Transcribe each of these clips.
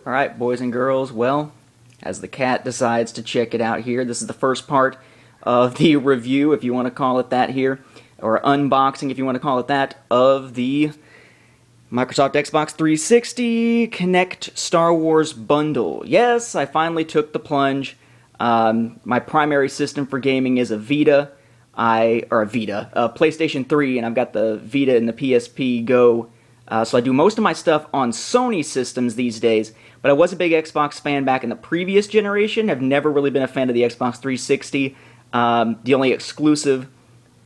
Alright, boys and girls, well, as the cat decides to check it out here, this is the first part of the review, if you want to call it that here, or unboxing, if you want to call it that, of the Microsoft Xbox 360 Kinect Star Wars bundle. Yes, I finally took the plunge. My primary system for gaming is a PlayStation 3, and I've got the Vita and the PSP Go. So I do most of my stuff on Sony systems these days, but I was a big Xbox fan back in the previous generation. I've never really been a fan of the Xbox 360. The only exclusive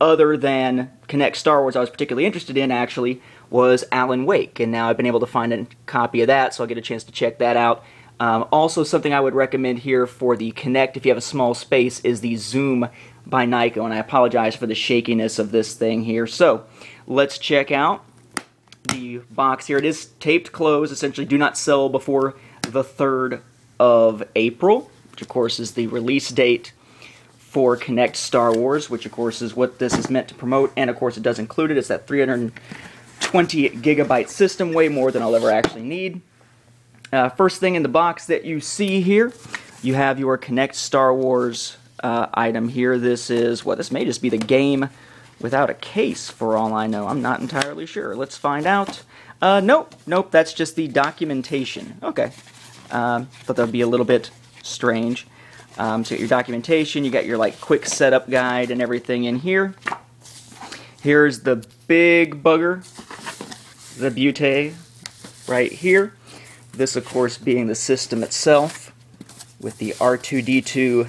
other than Kinect Star Wars I was particularly interested in, actually, was Alan Wake, and now I've been able to find a copy of that, so I'll get a chance to check that out. Also, something I would recommend here for the Kinect, if you have a small space, is the Zoom by Nyko, and I apologize for the shakiness of this thing here. So, let's check out the box here. It is taped closed, essentially do not sell before the 3rd of April, which of course is the release date for Kinect Star Wars, which of course is what this is meant to promote, and of course it does include it. It's that 320 gigabyte system, way more than I'll ever actually need. First thing in the box that you see here, you have your Kinect Star Wars item here. This is, well, this may just be the game without a case for all I know. I'm not entirely sure. Let's find out. Nope, that's just the documentation. Okay. Thought that would be a little bit strange. So you got your documentation, you got your like quick setup guide and everything in here. Here's the big bugger, the Butte, right here. This, of course, being the system itself with the R2-D2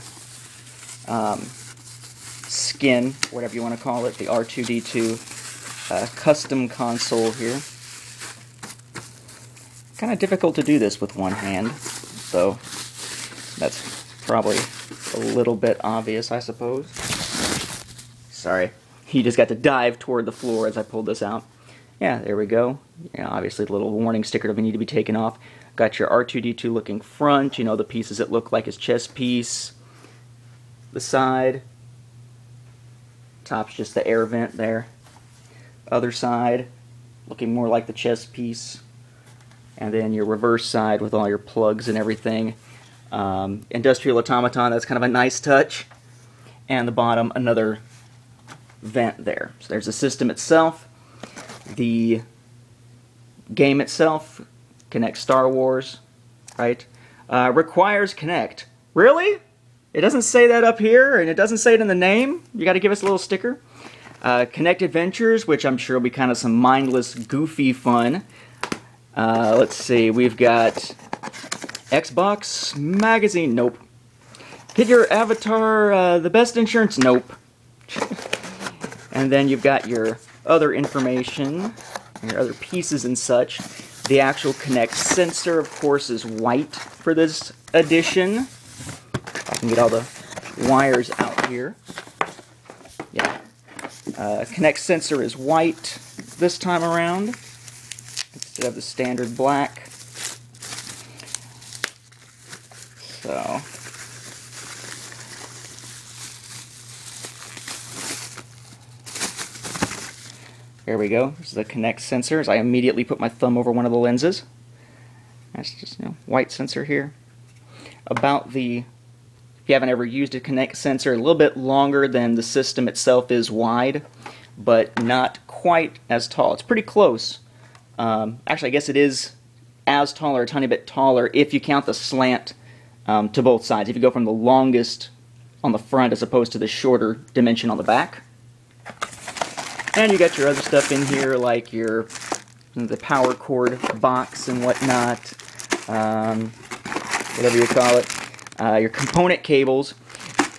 skin, whatever you want to call it, the R2-D2 custom console here. Kind of difficult to do this with one hand, so that's probably a little bit obvious, I suppose. Sorry, he just got to dive toward the floor as I pulled this out. Yeah, there we go. You know, obviously the little warning sticker doesn't need to be taken off. Got your R2-D2 looking front, you know, the pieces that look like his chest piece. The side. Top's just the air vent there. Other side, looking more like the chest piece. And then your reverse side with all your plugs and everything. Industrial automaton, that's kind of a nice touch. And the bottom, another vent there. So there's the system itself. The game itself, Kinect Star Wars, right? Requires Kinect. Really? It doesn't say that up here, and it doesn't say it in the name. You got to give us a little sticker. Kinect Adventures, which I'm sure will be kind of some mindless, goofy fun. Let's see, we've got Xbox Magazine, nope. Get your avatar the best insurance, nope. And then you've got your other information, your other pieces and such. The actual Kinect sensor, of course, is white for this edition. I can get all the wires out here. Yeah. Kinect sensor is white this time around, instead of the standard black. So, there we go. This is the Kinect sensors. I immediately put my thumb over one of the lenses. That's just, you know, white sensor here. About the, if you haven't ever used a Kinect sensor, a little bit longer than the system itself is wide, but not quite as tall. It's pretty close. Actually, I guess it is as tall or a tiny bit taller if you count the slant to both sides. If you go from the longest on the front as opposed to the shorter dimension on the back. And you got your other stuff in here, like your the power cord box and whatnot, whatever you call it. Your component cables.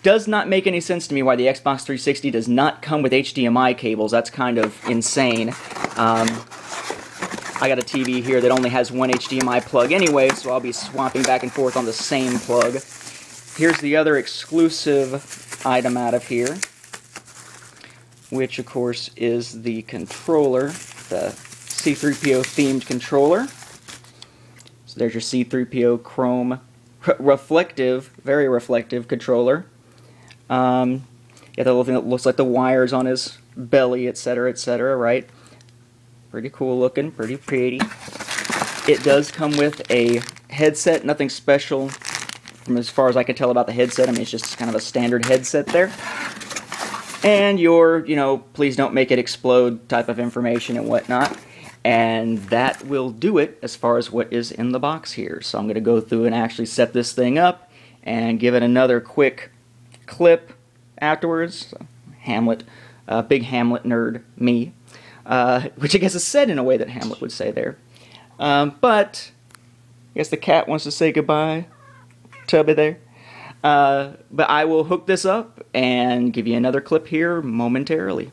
Does not make any sense to me why the Xbox 360 does not come with HDMI cables. That's kind of insane. I got a TV here that only has one HDMI plug anyway, so I'll be swapping back and forth on the same plug. Here's the other exclusive item out of here, which of course is the controller, the C-3PO themed controller. So there's your C-3PO chrome reflective, very reflective controller. Yeah, the little thing that looks like the wires on his belly, etc., right? Pretty cool looking, pretty. It does come with a headset, nothing special from as far as I can tell about the headset. I mean, it's just kind of a standard headset there. And your, please don't make it explode type of information and whatnot. And that will do it as far as what is in the box here. So I'm going to go through and actually set this thing up and give it another quick clip afterwards. So, Hamlet, big Hamlet nerd, me. Which I guess is said in a way that Hamlet would say there. But I guess the cat wants to say goodbye. Tubby there. But I will hook this up and give you another clip here momentarily.